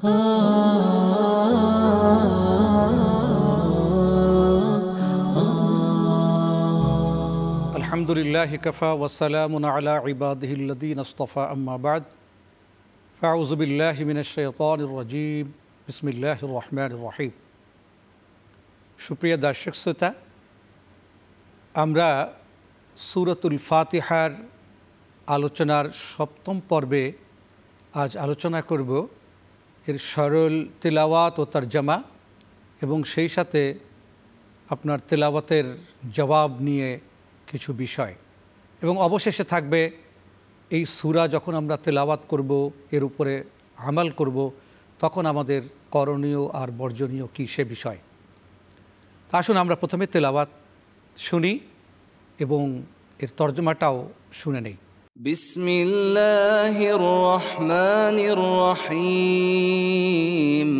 আলহামদুলিল্লাহি কাফা ওয়া সালামুন আলা ইবাদিহিল্লাযীনা ইসতাফা আম্মা বা'দ ফাআউযু বিল্লাহি মিনাশ শাইতানির রাজীম বিসমিল্লাহির রহমানির রহিম। সুপ্রিয় দর্শক শ্রোতা, আমরা সূরাতুল ফাতিহার আলোচনার সপ্তম পর্বে আজ আলোচনা করব এর সরল তিলাওয়াত ও তরজমা এবং সেই সাথে আপনার তিলাওয়াতের জবাব নিয়ে কিছু বিষয়, এবং অবশেষে থাকবে এই সূরা যখন আমরা তিলাওয়াত করব, এর উপরে আমল করব, তখন আমাদের করণীয় আর বর্জনীয় কী সে বিষয়। আসুন আমরা প্রথমে তিলাওয়াত শুনি এবং এর তর্জমাটাও শুনে নেই। বিসমিল্লাহির রহমানির রহিম।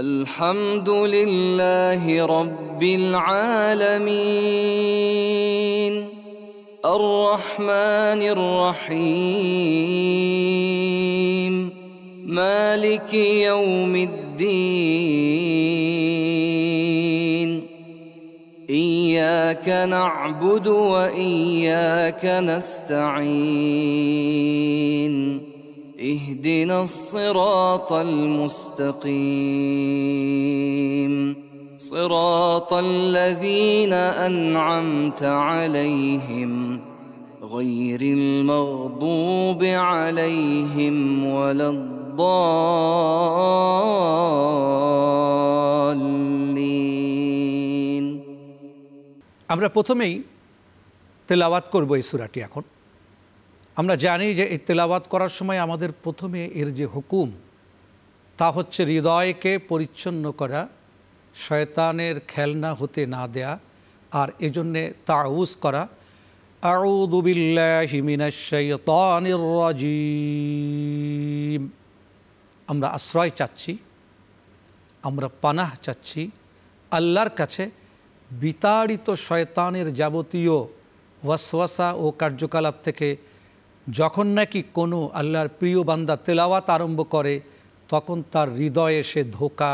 আলহামদুলিল্লাহি রাব্বিল আলামিন। আর রহমানির রহিম। মালিকি ইয়াউমিদ্দিন। إياك نعبد وإياك نستعين. اهدنا الصراط المستقيم. صراط الذين أنعمت عليهم غير المغضوب عليهم ولا الضالين. আমরা প্রথমেই তেলাওয়াত করব এই সূরাটি। এখন আমরা জানি যে এই তেলাওয়াত করার সময় আমাদের প্রথমে এর যে হুকুম, তা হচ্ছে হৃদয়কে পরিচ্ছন্ন করা, শয়তানের খেলনা হতে না দেয়া, আর এজন্যে তাউজ করা। আউযু বিল্লাহি মিনাশ শাইতানির রাজীম। আমরা আশ্রয় চাচ্ছি, আমরা পানাহ চাচ্ছি আল্লাহর কাছে বিতাড়িত শয়তানের যাবতীয় ওয়াসওয়াসা ও কার্যকলাপ থেকে। যখন নাকি কোনো আল্লাহর প্রিয় বান্দা তেলাওয়াত আরম্ভ করে, তখন তার হৃদয়ে সে ধোঁকা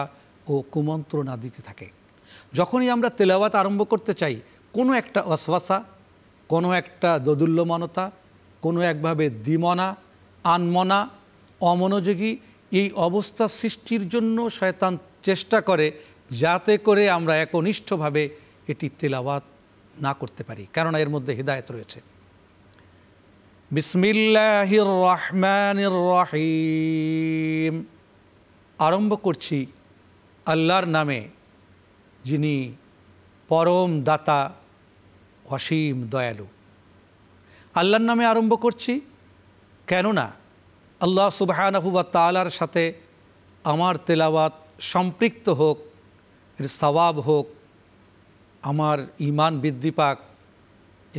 ও কুমন্ত্রণা দিতে থাকে। যখনই আমরা তেলাওয়াত আরম্ভ করতে চাই, কোনো একটা ওয়াসওয়াসা, কোনো একটা দোদুল্যমানতা, কোনো একভাবে দ্বিমনা, আনমনা, অমনোযোগী, এই অবস্থা সৃষ্টির জন্য শয়তান চেষ্টা করে যাতে করে আমরা একনিষ্ঠভাবে এটি তেলাওয়াত না করতে পারি, কেননা এর মধ্যে হিদায়াত রয়েছে। বিসমিল্লাহির রহমানির রহিম। আরম্ভ করছি আল্লাহর নামে, যিনি পরম দাতা, অসীম দয়ালু। আল্লাহর নামে আরম্ভ করছি কেননা আল্লাহ সুবহানাহু ওয়া তাআলার সাথে আমার তেলাওয়াত সম্পৃক্ত হোক, এর সওয়াব হোক, আমার ঈমান বৃদ্ধি পাক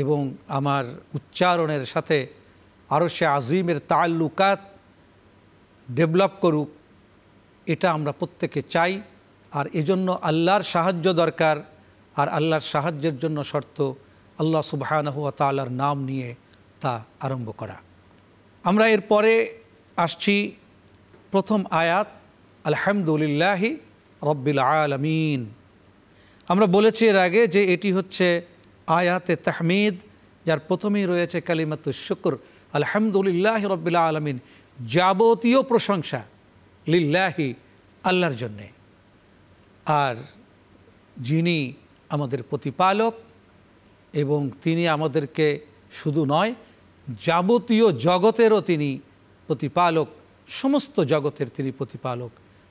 এবং আমার উচ্চারণের সাথে আরশে আজিমের তাল্লুকাত ডেভেলপ করুক, এটা আমরা প্রত্যেকে চাই। আর এজন্য আল্লাহর সাহায্য দরকার, আর আল্লাহর সাহায্যের জন্য শর্ত আল্লাহ সুবহানাহু ওয়া তাআলার নাম নিয়ে তা আরম্ভ করা। আমরা এরপরে আসছি প্রথম আয়াত, আলহামদুলিল্লাহি রাব্বিল আলামিন। আমরা বলেছি এর আগে যে এটি হচ্ছে আয়াতে তাহমিদ, যার প্রথমেই রয়েছে কালিমাতুশ শুকর, আলহামদুলিল্লাহি রাব্বিল আলামিন। যাবতীয় প্রশংসা লিল্লাহি, আল্লাহর জন্যে। আর যিনি আমাদের প্রতিপালক এবং তিনি আমাদেরকে শুধু নয়, যাবতীয় জগতেরও তিনি প্রতিপালক, সমস্ত জগতের তিনি প্রতিপালক।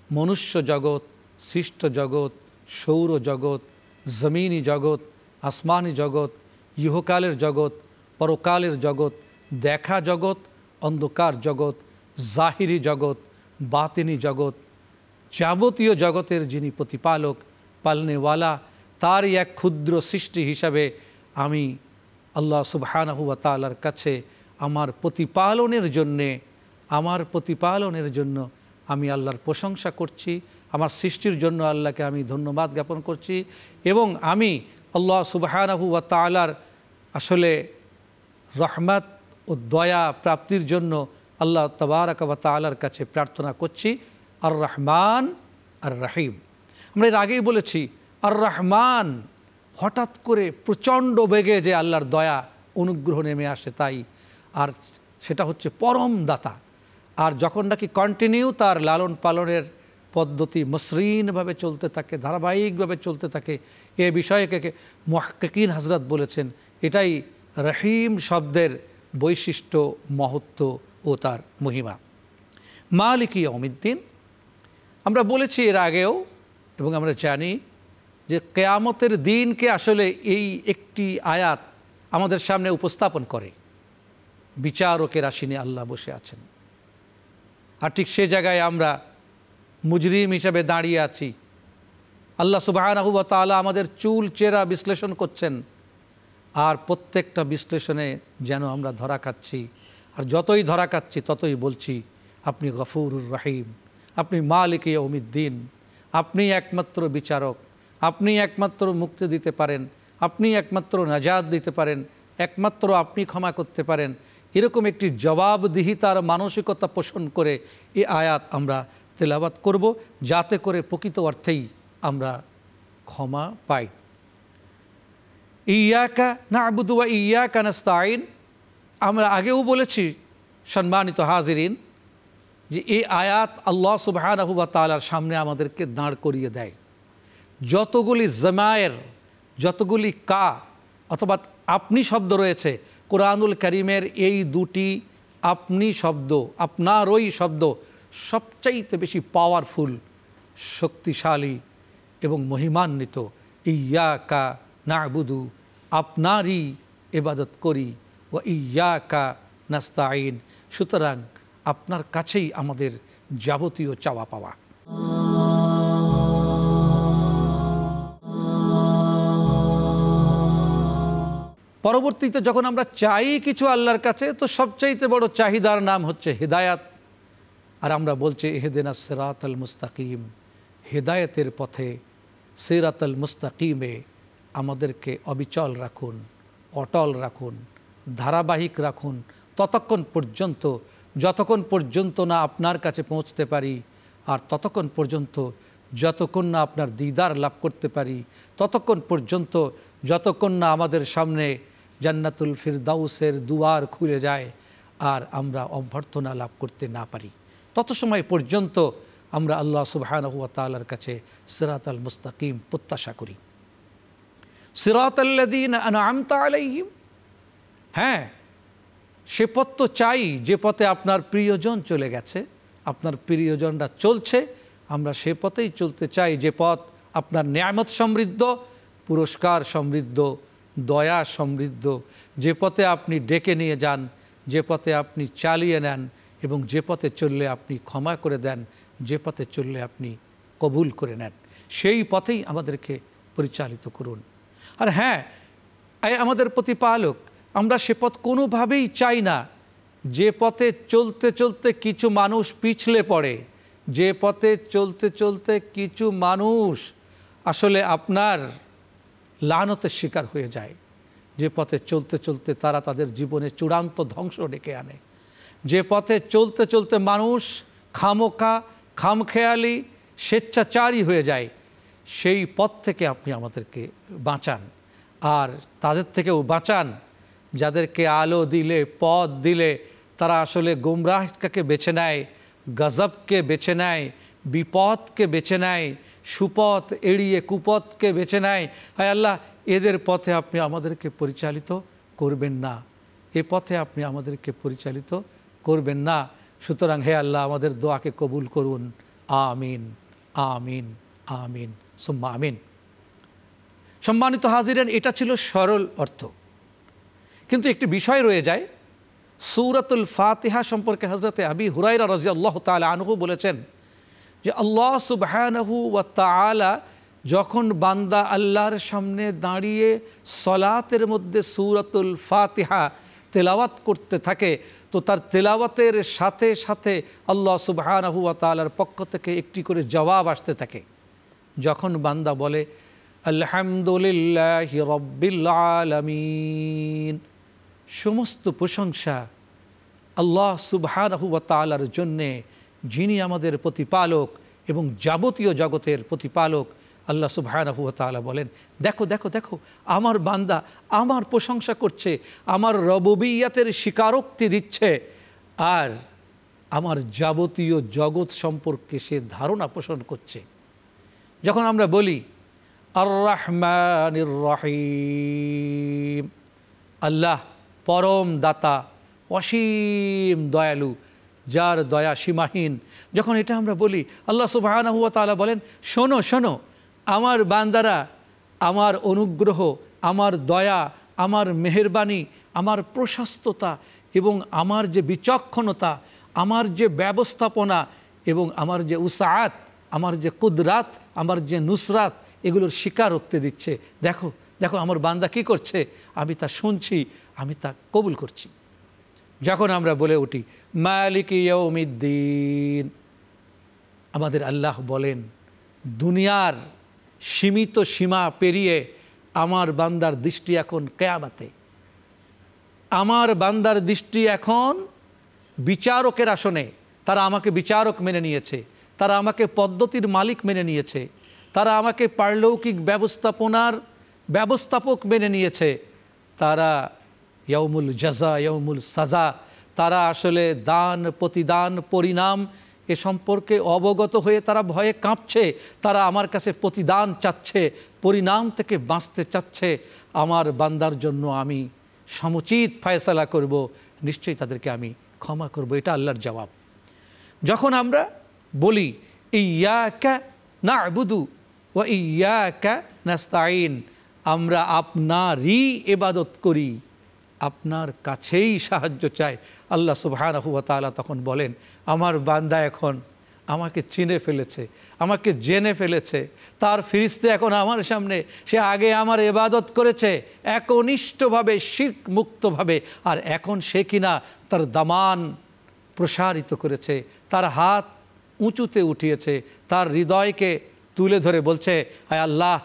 মনুষ্য জগৎ, সৃষ্ট জগৎ, সৌর জগৎ, জমিনি জগৎ, আসমানি জগৎ, ইহকালের জগৎ, পরকালের জগৎ, দেখা জগৎ, অন্ধকার জগৎ, জাহিরি জগৎ, বাতিনি জগৎ, যাবতীয় জগতের যিনি প্রতিপালক, পালনেওয়ালা, তারই এক ক্ষুদ্র সৃষ্টি হিসাবে আমি আল্লাহ সুবহানাহু ওয়া তাআলার কাছে আমার প্রতিপালনের জন্য আমি আল্লাহর প্রশংসা করছি। আমার সৃষ্টির জন্য আল্লাহকে আমি ধন্যবাদ জ্ঞাপন করছি, এবং আমি আল্লাহ সুবহানাহু ওয়া তাআলার আসলে রহমত ও দয়া প্রাপ্তির জন্য আল্লাহ তাবারাক ওয়া তাআলার কাছে প্রার্থনা করছি। আর রহমান আর রহিম। আমরা এর আগেই বলেছি আর রহমান হঠাৎ করে প্রচণ্ড বেগে যে আল্লাহর দয়া অনুগ্রহ নেমে আসে তাই, আর সেটা হচ্ছে পরম দাতা। আর যখন নাকি কন্টিনিউ তার লালন পালনের পদ্ধতি মসৃণভাবে চলতে থাকে, ধারাবাহিকভাবে চলতে থাকে, এ বিষয়কে মুহাক্কিকিন হযরত বলেছেন এটাই রহিম শব্দের বৈশিষ্ট্য, মহত্ব ও তার মহিমা। মালিক ইয়াউমিদ্দিন, আমরা বলেছি এর আগেও এবং আমরা জানি যে কিয়ামতের দিনকে আসলে এই একটি আয়াত আমাদের সামনে উপস্থাপন করে। বিচারকের আসীনে আল্লাহ বসে আছেন, আর ঠিক সে জায়গায় আমরা মুজরিম হিসাবে দাঁড়িয়ে আছি। আল্লাহ সুবহানাহু ওয়া তাআলা আমাদের চুল চেরা বিশ্লেষণ করছেন, আর প্রত্যেকটা বিশ্লেষণে যেন আমরা ধরা খাচ্ছি, আর যতই ধরা খাচ্ছি ততই বলছি আপনি গফুরুর রহিম, আপনি মালিক ইয়াউমিদ্দিন, আপনি একমাত্র বিচারক, আপনি একমাত্র মুক্তি দিতে পারেন, আপনি একমাত্র নাজাত দিতে পারেন, একমাত্র আপনি ক্ষমা করতে পারেন। এরকম একটি জবাবদিহিতার মানসিকতা পোষণ করে এই আয়াত আমরা তেলাওয়াত করব, যাতে করে প্রকৃত অর্থেই আমরা ক্ষমা পাই। ইয়াকা না'বুদু ওয়া ইয়াকা নাস্তাঈন, আমরা আগেও বলেছি সম্মানিত হাজিরিন যে এই আয়াত আল্লাহ সুবহানাহু ওয়া তাআলার সামনে আমাদেরকে দাঁড় করিয়ে দেয়। যতগুলি জামায়ের, যতগুলি কা অথবা আপনি শব্দ রয়েছে কোরআনুল কারীমের, এই দুটি আপনি শব্দ, আপনারই শব্দ সবচাইতে বেশি পাওয়ারফুল, শক্তিশালী এবং মহিমান্বিত। ইয়াকা না'বুদু, আপনারই ইবাদত করি, ও ইয়াকা নাস্তাঈন, সুতরাং আপনার কাছেই আমাদের যাবতীয় চাওয়া পাওয়া। পরবর্তীতে যখন আমরা চাই কিছু আল্লাহর কাছে, তো সবচাইতে বড় চাহিদার নাম হচ্ছে হেদায়াত। আর আমরা বলছি ইহদিনাস সিরাতাল মুস্তাকিম, হেদায়েতের পথে সিরাতাল মুস্তাকিমে আমাদেরকে অবিচল রাখুন, অটল রাখুন, ধারাবাহিক রাখুন ততক্ষণ পর্যন্ত যতক্ষণ পর্যন্ত না আপনার কাছে পৌঁছতে পারি, আর ততক্ষণ পর্যন্ত যতক্ষণ না আপনার দিদার লাভ করতে পারি, ততক্ষণ পর্যন্ত যতক্ষণ না আমাদের সামনে জান্নাতুল ফিরদাউসের দুয়ার খুলে যায় আর আমরা অভ্যর্থনা লাভ করতে না পারি, তত সময় পর্যন্ত আমরা আল্লাহ সুবহানাহু ওয়া তাআলার কাছে সিরাতাল মুস্তাকিম প্রত্যাশা করি। সিরাতাল্লাযীনা আনআমতা আলাইহিম, হ্যাঁ সে পথ তো চাই যে পথে আপনার প্রিয়জন চলে গেছে, আপনার প্রিয়জনরা চলছে, আমরা সে পথেই চলতে চাই যে পথ আপনার নিয়ামত সমৃদ্ধ, পুরস্কার সমৃদ্ধ, দয়া সমৃদ্ধ, যে পথে আপনি ডেকে নিয়ে যান, যে পথে আপনি চালিয়ে নেন এবং যে পথে চললে আপনি ক্ষমা করে দেন, যে পথে চললে আপনি কবুল করে নেন, সেই পথেই আমাদেরকে পরিচালিত করুন। আর হ্যাঁ, আমাদের প্রতিপালক, আমরা সে পথ কোনোভাবেই চাই না যে পথে চলতে চলতে কিছু মানুষ পিছলে পড়ে, যে পথে চলতে চলতে কিছু মানুষ আসলে আপনার লানতের শিকার হয়ে যায়, যে পথে চলতে চলতে তারা তাদের জীবনে চূড়ান্ত ধ্বংস ডেকে আনে, যে পথে চলতে চলতে মানুষ খামোখা খামখেয়ালি স্বেচ্ছাচারী হয়ে যায়, সেই পথ থেকে আপনি আমাদেরকে বাঁচান। আর তাদের থেকেও বাঁচান যাদেরকে আলো দিলে, পথ দিলে তারা আসলে গুমরাহকে বেছে নেয়, গজবকে বেছে নেয়, বিপদকে বেছে নেয়, সুপথ এড়িয়ে কুপথকে বেছে নেয়। হায় আল্লাহ, এদের পথে আপনি আমাদেরকে পরিচালিত করবেন না, এ পথে আপনি আমাদেরকে পরিচালিত করবেন না। সুতরাং হে আল্লাহ, আমাদের দোয়াকে কবুল করুন। আমিন আমিন আমিন সুম্মা আমিন। সম্মানিত হাজিরান, এটা ছিল সরল অর্থ, কিন্তু একটি বিষয় রয়ে যায়। সূরাতুল ফাতিহা সম্পর্কে হযরতে আবি হুরায়রা রাদিয়াল্লাহু তাআলা আনহু বলেছেন যে আল্লাহ সুবহানাহু ওয়া তাআলা যখন বান্দা আল্লাহর সামনে দাঁড়িয়ে সলাতের মধ্যে সূরাতুল ফাতিহা তেলাওয়াত করতে থাকে, তো তার তেলাওয়াতের সাথে সাথে আল্লাহ সুবহানাহু ওয়া তাআলার পক্ষ থেকে একটি করে জবাব আসতে থাকে। যখন বান্দা বলে আলহামদুলিল্লাহি রাব্বিল আলামিন, সমস্ত প্রশংসা আল্লাহ সুবহানাহু ওয়া তাআলার জন্যে যিনি আমাদের প্রতিপালক এবং যাবতীয় জগতের প্রতিপালক। আল্লাহ সুবহানাহু ওয়া তাআলা বলেন, দেখো দেখো দেখো আমার বান্দা আমার প্রশংসা করছে, আমার রবুবিয়তের স্বীকারোক্তি দিচ্ছে, আর আমার যাবতীয় জগৎ সম্পর্কে সে ধারণা পোষণ করছে। যখন আমরা বলি আর রহমানির রহিম, আল্লাহ পরম দাতা, অসীম দয়ালু, যার দয়া সীমাহীন, যখন এটা আমরা বলি, আল্লাহ সুবহানাহু ওয়া তাআলা বলেন, শোনো শোনো আমার বান্দারা, আমার অনুগ্রহ, আমার দয়া, আমার মেহেরবানি, আমার প্রশস্ততা এবং আমার যে বিচক্ষণতা, আমার যে ব্যবস্থাপনা এবং আমার যে উসাআত, আমার যে কুদরাত, আমার যে নুসরাত, এগুলোর স্বীকারোক্তি দিচ্ছে। দেখো দেখো আমার বান্দা কি করছে, আমি তা শুনছি, আমি তা কবুল করছি। যখন আমরা বলে উঠি মালিক ইয়াউমিদ্দিন, আমাদের আল্লাহ বলেন দুনিয়ার সীমিত সীমা পেরিয়ে আমার বান্দার দৃষ্টি এখন কিয়ামতে, আমার বান্দার দৃষ্টি এখন বিচারকের আসনে। তারা আমাকে বিচারক মেনে নিয়েছে, তারা আমাকে পদ্ধতির মালিক মেনে নিয়েছে, তারা আমাকে পারলৌকিক ব্যবস্থাপনার ব্যবস্থাপক মেনে নিয়েছে, তারা ইয়াউমুল জাযা ইয়াউমুল সাজা, তারা আসলে দান প্রতিদান পরিণাম এ সম্পর্কে অবগত হয়ে তারা ভয়ে কাঁপছে। তারা আমার কাছে প্রতিদান চাচ্ছে, পরিণাম থেকে বাঁচতে চাচ্ছে। আমার বান্দার জন্য আমি সমুচিত ফয়সালা করব, নিশ্চয়ই তাদেরকে আমি ক্ষমা করব। এটা আল্লাহর জবাব। যখন আমরা বলি ইয়াকা না'বুদু ওয়া ইয়াকা নাস্তাঈন, আমরা আপনারই ইবাদত করি, আপনার কাছেই সাহায্য চাই, আল্লাহ সুবহানাহু ওয়া তাআলা তখন বলেন আমার বান্দা এখন আমাকে চিনে ফেলেছে, আমাকে জেনে ফেলেছে, তার ফিরিস্তে এখন আমার সামনে, সে আগে আমার ইবাদত করেছে একনিষ্ঠভাবে শিরক মুক্তভাবে, আর এখন সে কিনা তার দামান প্রসারিত করেছে, তার হাত উঁচুতে উঠিয়েছে, তার হৃদয়কে তুলে ধরে বলছে, হায় আল্লাহ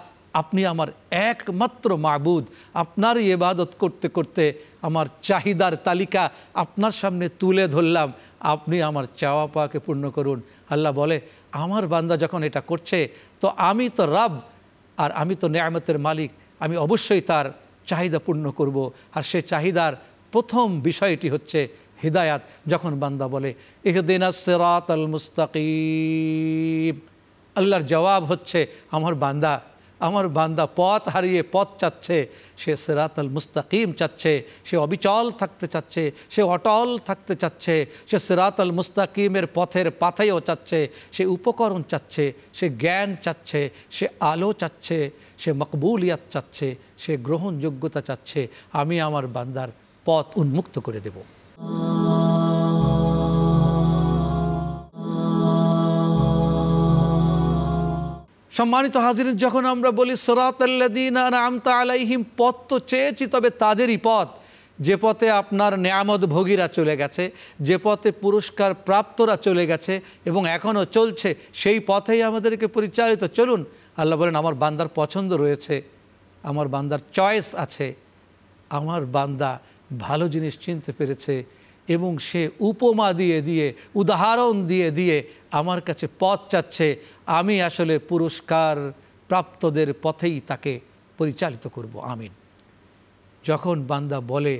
আপনি আমার একমাত্র মাবুদ, আপনার ইবাদত করতে করতে আমার চাহিদার তালিকা আপনার সামনে তুলে ধরলাম, আপনি আমার চাওয়া পাওয়াকে পূর্ণ করুন। আল্লাহ বলে আমার বান্দা যখন এটা করছে তো আমি তো রব, আর আমি তো নেয়ামতের মালিক, আমি অবশ্যই তার চাহিদা পূর্ণ করব। আর সে চাহিদার প্রথম বিষয়টি হচ্ছে হিদায়াত। যখন বান্দা বলে ইহদিনাস সিরাতাল মুস্তাকিম, আল্লাহর জবাব হচ্ছে আমার বান্দা পথ হারিয়ে পথ চাচ্ছে, সে সিরাতাল মুস্তাকিম চাচ্ছে, সে অবিচল থাকতে চাচ্ছে, সে অটল থাকতে চাচ্ছে, সে সিরাতাল মুস্তাকিমের পথের পাথেও চাচ্ছে, সে উপকরণ চাচ্ছে, সে জ্ঞান চাচ্ছে, সে আলো চাচ্ছে, সে মকবুলিয়াত চাচ্ছে, সে গ্রহণযোগ্যতা চাচ্ছে। আমি আমার বান্দার পথ উন্মুক্ত করে দেব। সম্মানিত হাজিরিন, যখন আমরা বলি সিরাতাল্লাযীনা আনআমতা আলাইহিম, পথ তো চেয়েছি তবে তাদেরই পথ যে পথে আপনার নেয়ামত ভোগীরা চলে গেছে, যে পথে পুরস্কার প্রাপ্তরা চলে গেছে এবং এখনও চলছে, সেই পথেই আমাদেরকে পরিচালিত চলুন। আল্লাহ বলেন আমার বান্দার পছন্দ রয়েছে, আমার বান্দার চয়েস আছে, আমার বান্দা ভালো জিনিস চিনতে পেরেছে এবং সে উপমা দিয়ে দিয়ে উদাহরণ দিয়ে দিয়ে আমার কাছে পথ চাচ্ছে। আমি আসলে পুরস্কার প্রাপ্তদের পথেই তাকে পরিচালিত করব। আমিন। যখন বান্দা বলে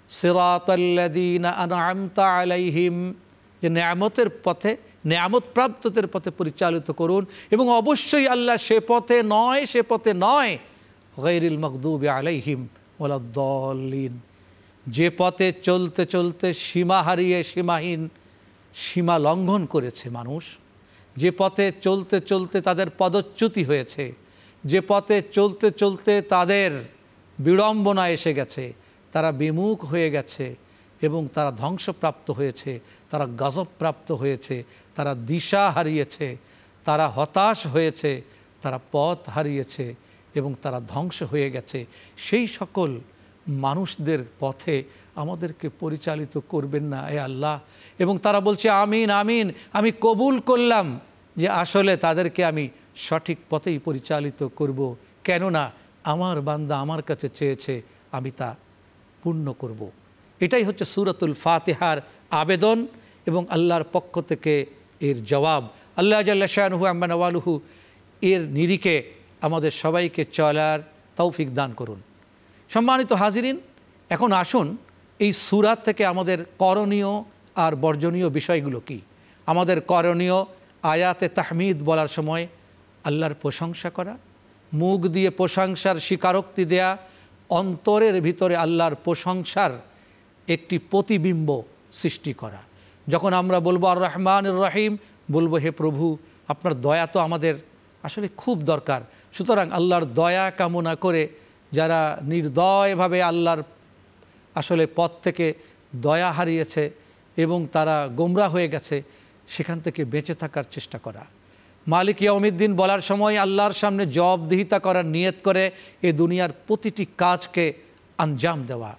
সিরাতাল্লাযীনা আনআমতা আলাইহিম, যে নেয়ামতের পথে, নেয়ামত প্রাপ্তদের পথে পরিচালিত করুন, এবং অবশ্যই আল্লাহ সে পথে নয় গায়রিল মাগদুবি আলাইহিম ওয়ালাদ-দাল্লিন, যে পথে চলতে চলতে সীমা হারিয়ে সীমা লঙ্ঘন করেছে মানুষ, যে পথে চলতে চলতে তাদের পদচ্যুতি হয়েছে, যে পথে চলতে চলতে তাদের বিড়ম্বনা এসে গেছে, তারা বিমুখ হয়ে গেছে এবং তারা ধ্বংসপ্রাপ্ত হয়েছে, তারা গজবপ্রাপ্ত হয়েছে, তারা দিশা হারিয়েছে, তারা হতাশ হয়েছে, তারা পথ হারিয়েছে এবং তারা ধ্বংস হয়ে গেছে। সেই সকল মানুষদের পথে আমাদেরকে পরিচালিত করবেন না এ আল্লাহ। এবং তারা বলছে আমিন আমিন, আমি কবুল করলাম যে আসলে তাদেরকে আমি সঠিক পথেই পরিচালিত করব, কেননা আমার বান্দা আমার কাছে চেয়েছে, আমি তা পূর্ণ করব। এটাই হচ্ছে সূরাতুল ফাতিহার আবেদন এবং আল্লাহর পক্ষ থেকে এর জবাব। আল্লাহ জাল্লা শানুহু আম্মা নওয়ালুহু এর নিরিখে আমাদের সবাইকে চলার তৌফিক দান করুন। সম্মানিত হাজিরিন, এখন আসুন এই সূরা থেকে আমাদের করণীয় আর বর্জনীয় বিষয়গুলো কি। আমাদের করণীয় আয়াতে তাহমিদ বলার সময় আল্লাহর প্রশংসা করা, মুখ দিয়ে প্রশংসার স্বীকারোক্তি দেয়া, অন্তরের ভিতরে আল্লাহর প্রশংসার একটি প্রতিবিম্ব সৃষ্টি করা। যখন আমরা বলবো আর রহমানুর রহিম, বলবো হে প্রভু আপনার দয়া তো আমাদের আসলে খুব দরকার। সুতরাং আল্লাহর দয়া কামনা করে যারা নির্দয়ভাবে আল্লাহর আসলে পথ থেকে দয়া হারিয়েছে এবং তারা গোমরা হয়ে গেছে, সেখান থেকে বেঁচে থাকার চেষ্টা করা। মালিক ইয়াউমিদ্দিন বলার সময় আল্লাহর সামনে জবাবদিহিতা করার নিয়ত করে এ দুনিয়ার প্রতিটি কাজকে আঞ্জাম দেওয়া।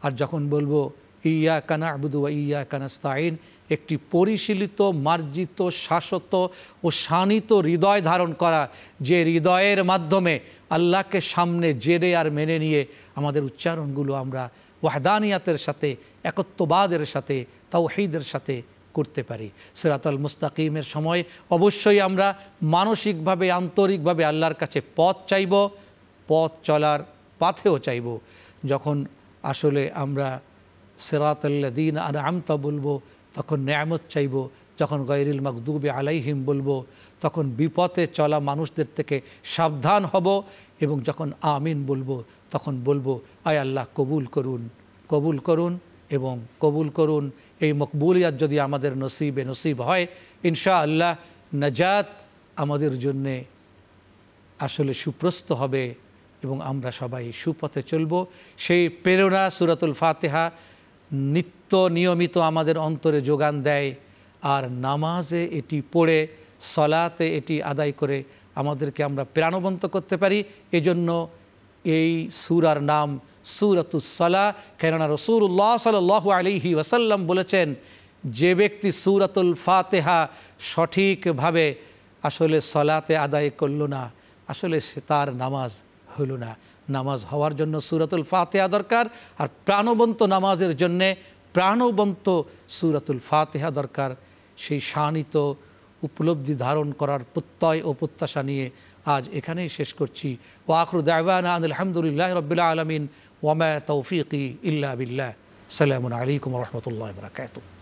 আর যখন বলবো ইয়্যাকা না'বুদু ওয়া ইয়্যাকা নাস্তাঈন, একটি পরিশীলিত, মার্জিত, শাশ্বত ও শানিত হৃদয় ধারণ করা, যে হৃদয়ের মাধ্যমে আল্লাহকে সামনে জেনে আর মেনে নিয়ে আমাদের উচ্চারণগুলো আমরা ওয়াহদানিয়াতের সাথে, একত্ববাদের সাথে, তাওহীদের সাথে করতে পারি। সিরাতাল মুস্তাকিমের সময় অবশ্যই আমরা মানসিকভাবে, আন্তরিকভাবে আল্লাহর কাছে পথ চাইব, পথ চলার পাথেও চাইব। যখন আসলে আমরা সিরাতাল্লাযীনা আন'আমতা বলবো তখন নেয়ামত চাইব, যখন গায়রিল মাগদুবি আলাইহিম বলবো তখন বিপথে চলা মানুষদের থেকে সাবধান হব, এবং যখন আমিন বলবো তখন বলবো আয় আল্লাহ কবুল করুন, কবুল করুন এবং কবুল করুন। এই মকবুলিয়াত যদি আমাদের নসিব হয়, ইনশাআল্লাহ নাজাত আমাদের জন্যে আসলে সুপ্রস্ত হবে এবং আমরা সবাই সুপথে চলব। সেই প্রেরণা সূরাতুল ফাতিহা নিয়মিত আমাদের অন্তরে যোগান দেয়, আর নামাজে এটি পড়ে, সলাতে এটি আদায় করে আমাদেরকে আমরা প্রাণবন্ত করতে পারি। এজন্য এই সূরার নাম সূরাতুস সালাহ। কেননা রাসূলুল্লাহ সাল্লাল্লাহু আলাইহি ওয়াসাল্লাম বলেছেন, যে ব্যক্তি সূরাতুল ফাতিহা সঠিকভাবে আসলে সলাতে আদায় করল না, আসলে সে তার নামাজ হলো না। নামাজ হওয়ার জন্য সূরাতুল ফাতিহা দরকার, আর প্রাণবন্ত নামাজের জন্যে প্রাণবন্ত সূরাতুল ফাতিহা দরকার। সেই শানিত উপলব্ধি ধারণ করার প্রত্যয় ও প্রত্যাশা নিয়ে আজ এখানেই শেষ করছি। ওয়া আখিরু দাওয়ানা আনিল হামদুলিল্লাহি রাব্বিল আলামিন ওয়া মা তাওফীকি ইল্লা বিল্লাহ। আসসালামু আলাইকুম ওয়া রাহমাতুল্লাহি ওয়া বারাকাতুহু।